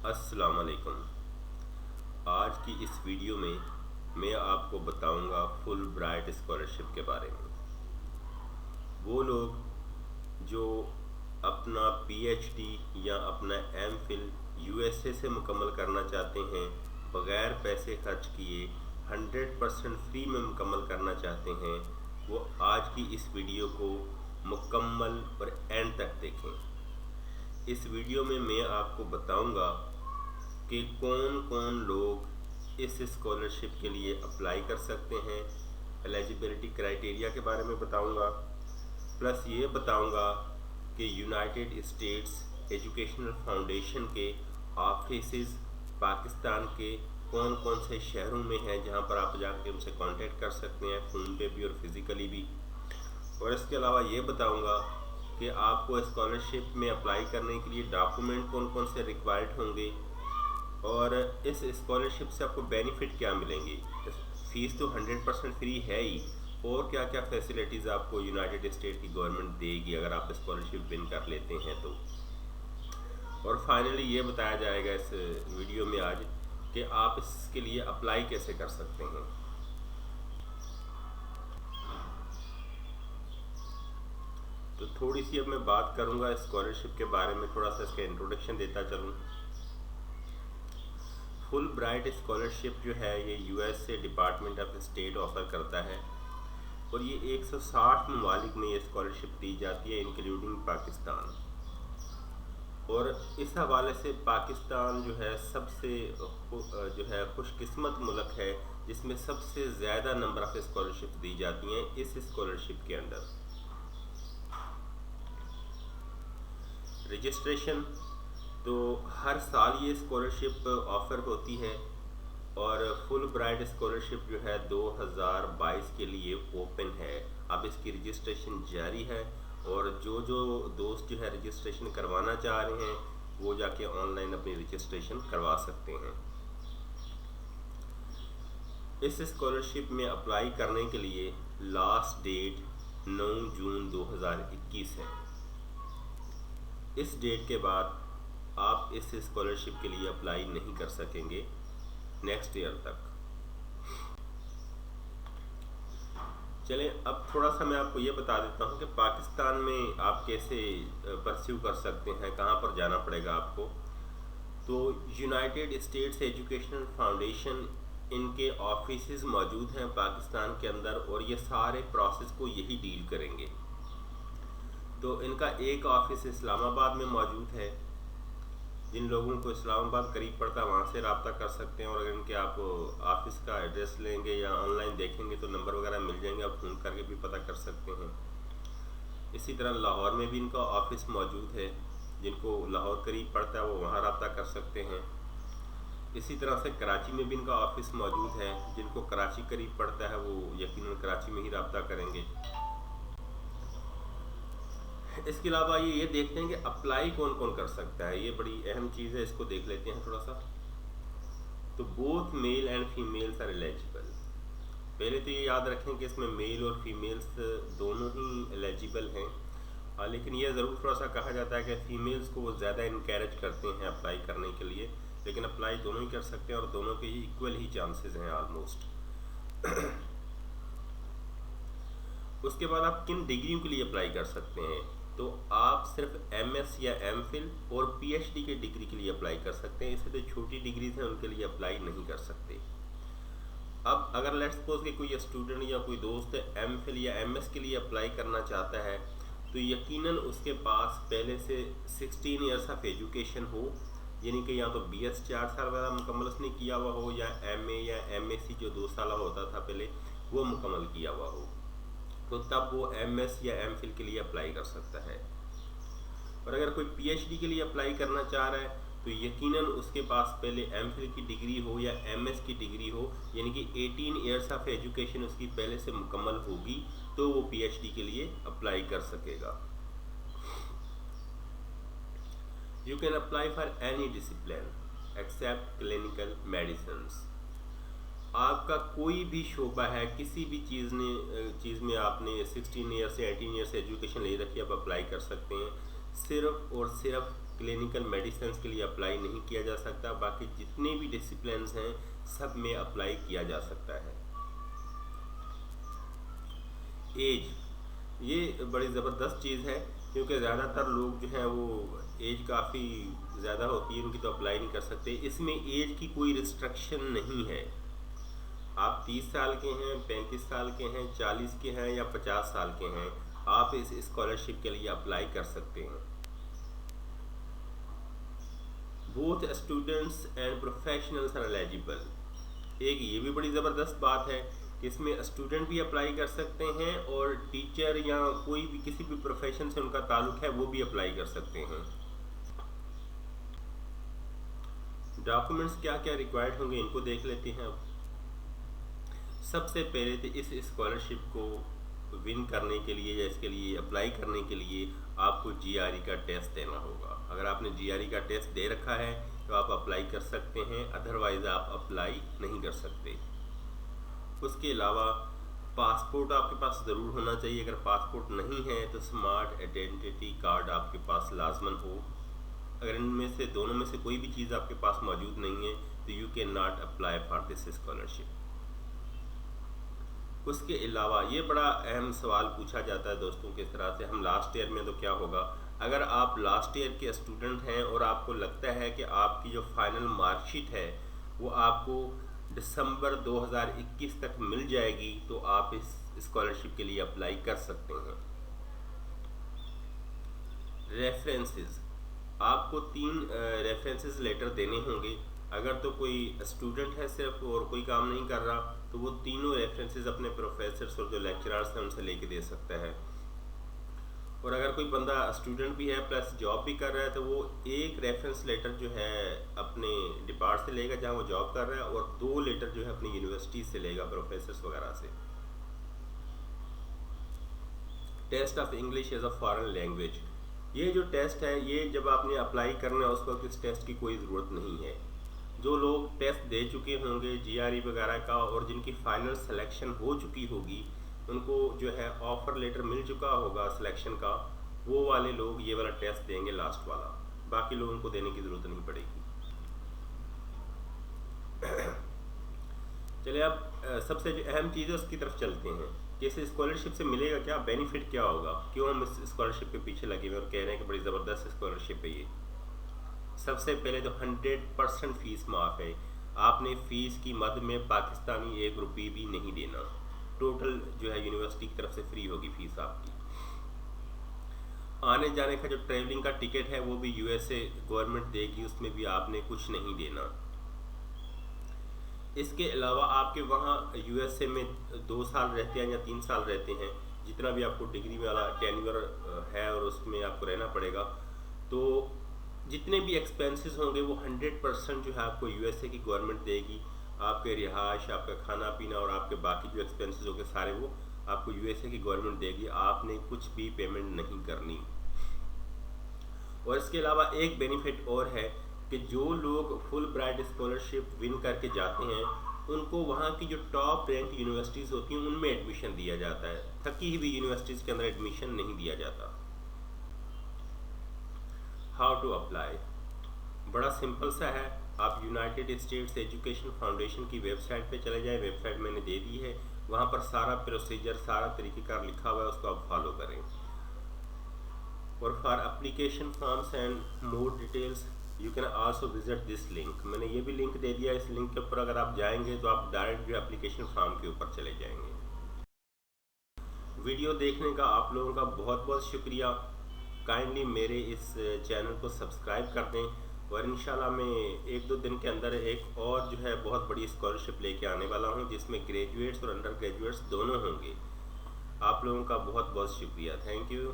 अस्सलाम वालेकुम। आज की इस वीडियो में मैं आपको बताऊंगा फुल ब्राइट स्कॉलरशिप के बारे में। वो लोग जो अपना पीएचडी या अपना एमफिल यूएसए से मुकम्मल करना चाहते हैं, बग़ैर पैसे खर्च किए 100% फ्री में मुकम्मल करना चाहते हैं, वो आज की इस वीडियो को मुकम्मल और एंड तक देखें। इस वीडियो में मैं आपको बताऊंगा कि कौन कौन लोग इस स्कॉलरशिप के लिए अप्लाई कर सकते हैं, एलिजिबिलिटी क्राइटेरिया के बारे में बताऊंगा, प्लस ये बताऊंगा कि यूनाइटेड स्टेट्स एजुकेशनल फाउंडेशन के ऑफिसेज पाकिस्तान के कौन कौन से शहरों में हैं जहां पर आप जाकर उनसे कांटेक्ट कर सकते हैं, फ़ोन पे भी और फिज़िकली भी। और इसके अलावा ये बताऊंगा कि आपको स्कॉलरशिप में अप्लाई करने के लिए डॉक्यूमेंट कौन कौन से रिक्वायर्ड होंगे और इस स्कॉलरशिप से आपको बेनिफिट क्या मिलेंगे। फ़ीस तो 100% फ्री है ही, और क्या क्या फैसिलिटीज़ आपको यूनाइटेड स्टेट की गवर्नमेंट देगी अगर आप स्कॉलरशिप विन कर लेते हैं तो। और फाइनली ये बताया जाएगा इस वीडियो में आज कि आप इसके लिए अप्लाई कैसे कर सकते हैं। तो थोड़ी सी अब मैं बात करूंगा स्कॉलरशिप के बारे में, थोड़ा सा इसका इंट्रोडक्शन देता चलूँ। फुल ब्राइट स्कॉलरशिप जो है ये यूएस से डिपार्टमेंट ऑफ स्टेट ऑफ़र करता है और ये 160 ममालिक में ये स्कॉलरशिप दी जाती है, इंक्लूडिंग पाकिस्तान। और इस हवाले से पाकिस्तान जो है सबसे जो है खुशकिस्मत मुल्क है जिसमें सबसे ज़्यादा नंबर ऑफ़ स्कॉलरशिप दी जाती हैं इस स्कॉलरशिप के अंदर। रजिस्ट्रेशन तो हर साल ये स्कॉलरशिप ऑफ़र होती है और फुल ब्राइट स्कॉलरशिप जो है 2022 के लिए ओपन है। अब इसकी रजिस्ट्रेशन जारी है और जो जो दोस्त जो है रजिस्ट्रेशन करवाना चाह रहे हैं वो जाके ऑनलाइन अपनी रजिस्ट्रेशन करवा सकते हैं। इस स्कॉलरशिप में अप्लाई करने के लिए लास्ट डेट 9 जून 2021 है। इस डेट के बाद आप इस स्कॉलरशिप के लिए अप्लाई नहीं कर सकेंगे नेक्स्ट ईयर तक। चलें अब थोड़ा सा मैं आपको ये बता देता हूँ कि पाकिस्तान में आप कैसे परस्यू कर सकते हैं, कहाँ पर जाना पड़ेगा आपको। तो यूनाइटेड स्टेट्स एजुकेशनल फाउंडेशन इनके ऑफिसेज मौजूद हैं पाकिस्तान के अंदर और ये सारे प्रोसेस को यही डील करेंगे। तो इनका एक ऑफिस इस्लामाबाद में मौजूद है। जिन लोगों को इस्लामाबाद करीब पड़ता है वहाँ से रब्ता कर सकते हैं, और अगर इनके आप ऑफिस का एड्रेस लेंगे या ऑनलाइन देखेंगे तो नंबर वगैरह मिल जाएंगे, आप फ़ोन करके भी पता कर सकते हैं। इसी तरह लाहौर में भी इनका ऑफिस मौजूद है, जिनको लाहौर करीब पड़ता है वो वहाँ रब्ता कर सकते हैं। इसी तरह से कराची में भी इनका ऑफिस मौजूद है, जिनको कराची करीब पड़ता है वो यकीनन कराची में ही रब्ता करेंगे। इसके अलावा ये देखते हैं कि अप्लाई कौन कौन कर सकता है, ये बड़ी अहम चीज़ है, इसको देख लेते हैं थोड़ा सा। तो both male and females are eligible. पहले तो ये याद रखें कि इसमें मेल और फीमेल्स दोनों ही एलिजिबल हैं, लेकिन यह ज़रूर थोड़ा सा कहा जाता है कि फीमेल्स को वो ज़्यादा इनकरेज करते हैं अप्लाई करने के लिए, लेकिन अप्लाई दोनों ही कर सकते हैं और दोनों के ही इक्वल ही चांसेस हैं ऑलमोस्ट। उसके बाद आप किन डिग्रियों के लिए अप्लाई कर सकते हैं, तो आप सिर्फ एमएस या एमफिल और पीएचडी के डिग्री के लिए अप्लाई कर सकते हैं। इससे जो छोटी डिग्रीज हैं उनके लिए अप्लाई नहीं कर सकते। अब अगर लेट्स सपोज कि कोई स्टूडेंट या कोई दोस्त एमफिल या एमएस के लिए अप्लाई करना चाहता है तो यकीनन उसके पास पहले से 16 ईयर्स ऑफ एजुकेशन हो, यानी कि या तो बीएस 4 साल वाला मुकम्मल उसने किया हुआ हो या एमए या एमएससी जो 2 साल होता था पहले वो मुकम्मल किया हुआ हो, तो तब वो एमएस या एमफिल के लिए अप्लाई कर सकता है। और अगर कोई पीएचडी के लिए अप्लाई करना चाह रहा है तो यकीनन उसके पास पहले एमफिल की डिग्री हो या एमएस की डिग्री हो, यानी कि 18 ईयर्स ऑफ एजुकेशन उसकी पहले से मुकम्मल होगी तो वो पीएचडी के लिए अप्लाई कर सकेगा। You can apply for any discipline except clinical medicine. आपका कोई भी शोबा है, किसी भी चीज़ में आपने 16 ईयर से 18 ईयर से एजुकेशन ले रखी है, आप अप्लाई कर सकते हैं। सिर्फ और सिर्फ क्लिनिकल मेडिसिन के लिए अप्लाई नहीं किया जा सकता। बाकी जितने भी डिसिप्लिन्स हैं सब में अप्लाई किया जा सकता है। एज, ये बड़ी ज़बरदस्त चीज़ है क्योंकि ज़्यादातर लोग जो हैं वो एज काफ़ी ज़्यादा होती है उनकी, तो अप्लाई नहीं कर सकते। इसमें एज की कोई रिस्ट्रिक्शन नहीं है। आप 30 साल के हैं, 35 साल के हैं, 40 के हैं या 50 साल के हैं, आप इस स्कॉलरशिप के लिए अप्लाई कर सकते हैं। Both students and professionals are eligible. एक ये भी बड़ी ज़बरदस्त बात है कि इसमें स्टूडेंट भी अप्लाई कर सकते हैं और टीचर या कोई भी किसी भी प्रोफेशन से उनका ताल्लुक है वो भी अप्लाई कर सकते हैं। डॉक्यूमेंट्स क्या क्या रिक्वायर्ड होंगे इनको देख लेते हैं। अब सबसे पहले तो इस स्कॉलरशिप को विन करने के लिए या इसके लिए अप्लाई करने के लिए आपको जीआरई का टेस्ट देना होगा। अगर आपने जीआरई का टेस्ट दे रखा है तो आप अप्लाई कर सकते हैं, अदरवाइज़ आप अप्लाई नहीं कर सकते। उसके अलावा पासपोर्ट आपके पास ज़रूर होना चाहिए। अगर पासपोर्ट नहीं है तो स्मार्ट आइडेंटिटी कार्ड आपके पास लाजमन हो। अगर इनमें से दोनों में से कोई भी चीज़ आपके पास मौजूद नहीं है तो you can not apply for this scholarship. उसके अलावा ये बड़ा अहम सवाल पूछा जाता है दोस्तों, किस तरह से हम लास्ट ईयर में तो क्या होगा अगर आप लास्ट ईयर के स्टूडेंट हैं और आपको लगता है कि आपकी जो फाइनल मार्कशीट है वो आपको दिसंबर 2021 तक मिल जाएगी तो आप इस स्कॉलरशिप के लिए अप्लाई कर सकते हैं। रेफरेंसेस, आपको 3 रेफरेंसेस लेटर देने होंगे। अगर तो कोई स्टूडेंट है सिर्फ और कोई काम नहीं कर रहा तो वो तीनों रेफरेंसेस अपने प्रोफेसर्स और जो लेक्चरर्स हैं उनसे लेके दे सकता है। और अगर कोई बंदा स्टूडेंट भी है प्लस जॉब भी कर रहा है तो वो एक रेफरेंस लेटर जो है अपने डिपार्ट से लेगा जहाँ वो जॉब कर रहा है और 2 लेटर जो है अपनी यूनिवर्सिटी से लेगा, प्रोफेसर्स वगैरह से। Test of English as a foreign language, ये जो टेस्ट है ये जब आपने अप्लाई करना है उस वक्त इस टेस्ट की कोई ज़रूरत नहीं है। जो लोग टेस्ट दे चुके होंगे जीआरई वगैरह का और जिनकी फाइनल सिलेक्शन हो चुकी होगी उनको जो है ऑफ़र लेटर मिल चुका होगा सिलेक्शन का, वो वाले लोग ये वाला टेस्ट देंगे लास्ट वाला। बाकी लोगों को देने की ज़रूरत नहीं पड़ेगी। चलिए अब सबसे जो अहम चीज़ है उसकी तरफ चलते हैं कि इस स्कॉलरशिप से मिलेगा क्या, बेनिफिट क्या होगा, क्यों हम इस स्कॉलरशिप के पीछे लगे हुए और कह रहे हैं कि बड़ी ज़बरदस्त स्कॉलरशिप है ये। सबसे पहले तो 100% फ़ीस माफ़ है। आपने फ़ीस की मद में पाकिस्तानी 1 रुपये भी नहीं देना। टोटल जो है यूनिवर्सिटी की तरफ से फ्री होगी फ़ीस आपकी। आने जाने का जो ट्रैवलिंग का टिकट है वो भी यूएसए गवर्नमेंट देगी, उसमें भी आपने कुछ नहीं देना। इसके अलावा आपके वहाँ यूएसए में 2 साल रहते हैं या 3 साल रहते हैं, जितना भी आपको डिग्री वाला टेन्योर है और उसमें आपको रहना पड़ेगा, तो जितने भी एक्सपेंसेस होंगे वो 100% जो है आपको यूएसए की गवर्नमेंट देगी। आपके रिहाइश, आपका खाना पीना और आपके बाकी जो एक्सपेंसेस होंगे सारे वो आपको यूएसए की गवर्नमेंट देगी। आपने कुछ भी पेमेंट नहीं करनी। और इसके अलावा एक बेनिफिट और है कि जो लोग फुल ब्राइट स्कॉलरशिप विन करके जाते हैं उनको वहाँ की जो टॉप रैंक यूनिवर्सिटीज़ होती हैं उनमें एडमिशन दिया जाता है। थकी हुई यूनिवर्सिटीज़ के अंदर एडमिशन नहीं दिया जाता। हाउ टू अप्लाई, बड़ा सिंपल सा है। आप यूनाइटेड स्टेट्स एजुकेशन फाउंडेशन की वेबसाइट पे चले जाएं। वेबसाइट मैंने दे दी है, वहाँ पर सारा प्रोसीजर, सारा तरीक़ेकार लिखा हुआ है, उसको आप फॉलो करें। और for application forms and more details you can also visit this link. मैंने ये भी लिंक दे दिया। इस लिंक के ऊपर अगर आप जाएंगे तो आप डायरेक्ट जो एप्लीकेशन फॉर्म के ऊपर चले जाएंगे। वीडियो देखने का आप लोगों का बहुत बहुत शुक्रिया। काइंडली मेरे इस चैनल को सब्सक्राइब कर दें और इंशाल्लाह मैं 1-2 दिन के अंदर एक और जो है बहुत बड़ी स्कॉलरशिप लेके आने वाला हूं जिसमें ग्रेजुएट्स और अंडर ग्रेजुएट्स दोनों होंगे। आप लोगों का बहुत बहुत शुक्रिया। Thank you.